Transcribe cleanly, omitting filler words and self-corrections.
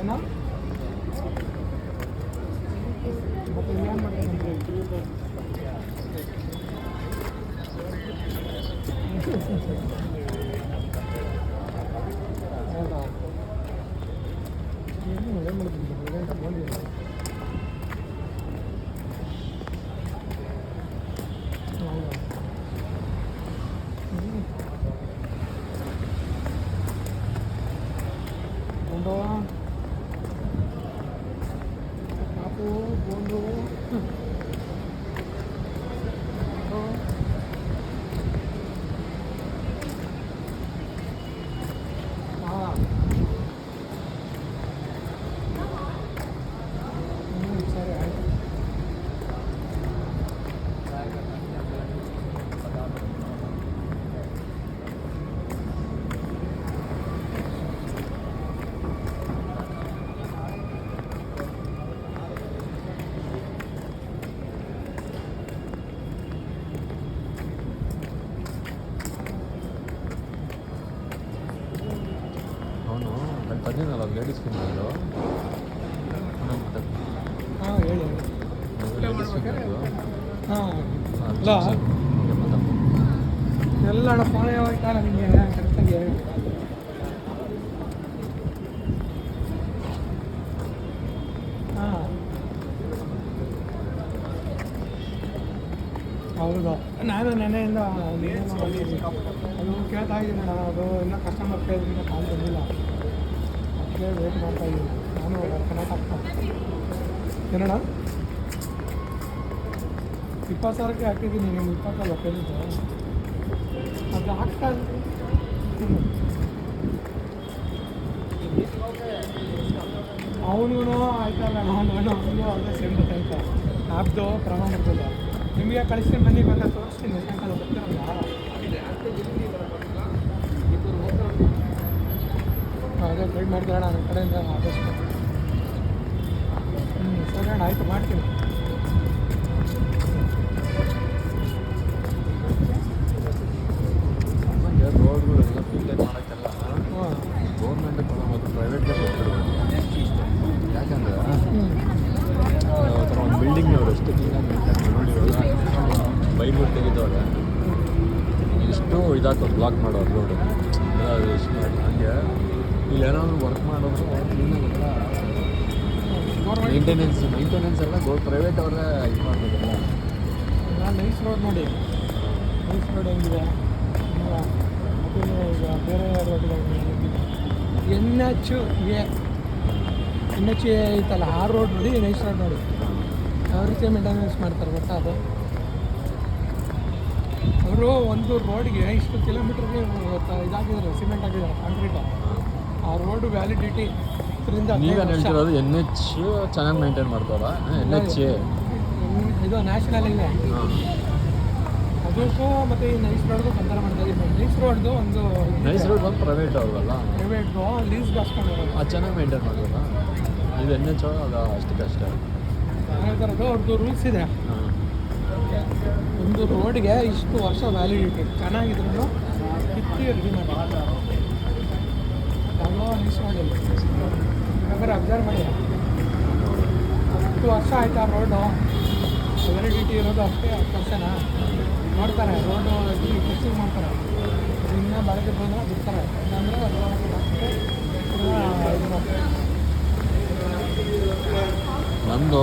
ಏನೋ ಮತ್ತೆ ಏನು ಮಾಡ್ತಾರೆ ಹೌದಾ ಏನು ಮಾಡ್ತೀನಿ बोंडो कापू बोंडो हाँ सर आಯ್ತು ಅವನು ಅಲ್ಲಿ ತಂದಿದ್ದಲ್ಲ ಲೇಡೀಸ್ ಫಿಂಗರು ಹಾಂ ಹೇಳಿ ಲೇಡೀಸ್ ಫಿಂಗರು ಹಾಂ ಅಲ್ಲ ಎಲ್ಲ ಅಣ್ಣ ಫೋನೇ ಹೋಯ್ತಾರ ನಿಮಗೆ ಕರೆಕ್ಟಾಗಿ ಹಾಂ ಹೌದು ನಾನು ನೆನೆಯಿಂದ ಅದು ಕೇಳ್ತಾ ಇದ್ದೀನಿ ನಾನು ಅದು ಇನ್ನೂ ಕಸ್ಟಮರ್ ಕೇಳಿದ್ರೆ ಕಾಲ್ ಬಂದಿಲ್ಲ ಅದಕ್ಕೆ ವೇಟ್ ಮಾಡ್ತಾ ಇದ್ದೀನಿ ನಾನು ಕನೆಕ್ಟ್ ಆಗ್ತಾ ಏನಣ್ಣ 20,000ಕ್ಕೆ ಹಾಕಿದ್ದೀನಿ ನೀವು 20,000 ಕೇಳಿದ್ದು ಅದು ಹಾಕ್ತಾ ಅವನು ಆಯ್ತಲ್ಲ ನಾನು ಅವನಿಗೂ ಅದೇ ಸೇಮ್ ಗೊತ್ತಾಯ್ತು ಆ್ಯಪ್ದು ಪ್ರಮಾಣ ಇರ್ತದೆ ನಿಮಗೆ ಕಳಿಸ್ತೀನಿ ಬನ್ನಿ ಬೇಕಾದ್ರೆ ತೋರಿಸ್ತೀನಿ ಸಾಯಂಕಾಲ ಬರ್ತೀರಲ್ಲ ಅದೇ ಗೈಡ್ ಮಾಡ್ತೀರಣ್ಣ ನನ್ನ ಕಡೆಯಿಂದ ಆದಷ್ಟು ಸರಿ ಅಣ್ಣ ಆಯಿತು ಮಾಡ್ತೀನಿ ರೋಡ್ಗಳೆಲ್ಲ ಮೇಂಟೈನ್ ಮಾಡೋಕ್ಕೆಲ್ಲ ಗೌರ್ಮೆಂಟ್ ಕೊಡೋದು ಪ್ರೈವೇಟ್ಗೆ ಕೊಟ್ಬಿಡ್ಬೇಕು ಯಾಕಂದರೆ ಒಂದು ಬಿಲ್ಡಿಂಗ್ನವ್ರು ಎಷ್ಟು ಕ್ಲೀನಾಗಿ ಮೇಂಟೈನ್ ಮಾಡಿರೋದು ಬೈಕ್ಗಳು ತೆಗಿದವಾಗ ಎಷ್ಟು ಇದಾಕೋದು ಬ್ಲಾಕ್ ಮಾಡೋರು ರೋಡು ಅದು ಎಷ್ಟು ಮಾಡಿ ಹಂಗೆ ಇಲ್ಲಿ ಏನಾದರೂ ವರ್ಕ್ ಮಾಡೋದು ಕ್ಲೀನಾಗೆಲ್ಲ ಮೇಂಟೆನೆನ್ಸ್ ಎಲ್ಲ ಪ್ರೈವೇಟ್ ಅವರೇ ಇದು ಮಾಡಬೇಕಲ್ಲ ನಾನು ನೈಸ್ ರೋಡ್ ನೋಡಿ ನೈಸ್ ರೋಡ್ ಹೆಂಗಿದೆ ಮತ್ತು ಈಗ ಬೇರೆ ರೋಡ್ಗಳು ಎನ್ ಎಚ್ ಎ ಐತಲ್ಲ ಆ ರೋಡ್ ನೋಡಿ ನೈಸ್ ರೋಡ್ ನೋಡಿ ಯಾವ ರೀತಿ ಮೇಂಟೆನೆನ್ಸ್ ಮಾಡ್ತಾರೆ ಗೊತ್ತಾ ಅದು ಅವರು ಒಂದು ರೋಡ್ಗೆ ಇಷ್ಟು ಕಿಲೋಮೀಟ್ರಿಗೆ ಇದಾಗಿದ್ದಾರೆ ಸಿಮೆಂಟ್ ಆಗಿದ್ದಾರೆ ಕಾಂಕ್ರೀಟು ಆ ರೋಡ್ ವ್ಯಾಲಿಡಿಟಿ ನೀವೇನು ಹೇಳ್ತಿರೋದು ಎನ್ ಎಚ್ ಚೆನ್ನಾಗಿ ಮೇಂಟೈನ್ ಮಾಡ್ತಾರ ಎನ್ ಎಚ್ ಇದು ನ್ಯಾಷನಲ್ ಇದೆ ಅದಕ್ಕೂ ಮತ್ತು ಈ ನೈಸ್ ರೋಡ್ಗೂ ಕಂಪೇರ್ ಮಾಡ್ತಾ ಇದ್ದೀನಿ ನೈಸ್ ರೋಡ್ದು ಒಂದು ನೈಸ್ ರೋಡ್ ಬಂದು ಪ್ರೈವೇಟ್ ಅವ್ರಲ್ಲ ಪ್ರೈವೇಟ್ದು ಲೀಸ್ಗೆ ಹಾಸ್ಕೊಂಡಿರೋದು ಅದು ಚೆನ್ನಾಗಿ ಮೇಂಟೈನ್ ಮಾಡ್ಬೋದಾ ಇದು ಎನ್ ಎಚ್ ಅದು ಅಷ್ಟಕ್ಕಷ್ಟೇ ಹೇಳ್ತಾರದು ಅವ್ರದ್ದು ರೂಲ್ಸ್ ಇದೆ ಒಂದು ರೋಡ್ಗೆ ಇಷ್ಟು ವರ್ಷ ವ್ಯಾಲಿಡಿಟಿ ಚೆನ್ನಾಗಿದ್ರು ಕಿತ್ತಿ ರೆಡಿ ಮಾಡಿ ಯಾವುದೋ ನೈಸ್ ರೋಡಲ್ಲಿ ಬೇಕಾದ್ರೆ ಅಬ್ಸರ್ವ್ ಮಾಡಿ 10 ವರ್ಷ ಆಯ್ತು ಆ ರೋಡು ವ್ಯಾಲಿಡಿಟಿ ಇರೋದು ಅಷ್ಟೇ 10 ವರ್ಷನಾ ನೋಡ್ತಾರೆ ರೋಡು ಟೆಸ್ಟಿಂಗ್ ಮಾಡ್ತಾರೆ ಇನ್ನೂ ಬಳಕೆ ಬಂದರೆ ಬಿಡ್ತಾರೆ ಇಲ್ಲಾಂದರೆ ರೋಡ್ ನಂದು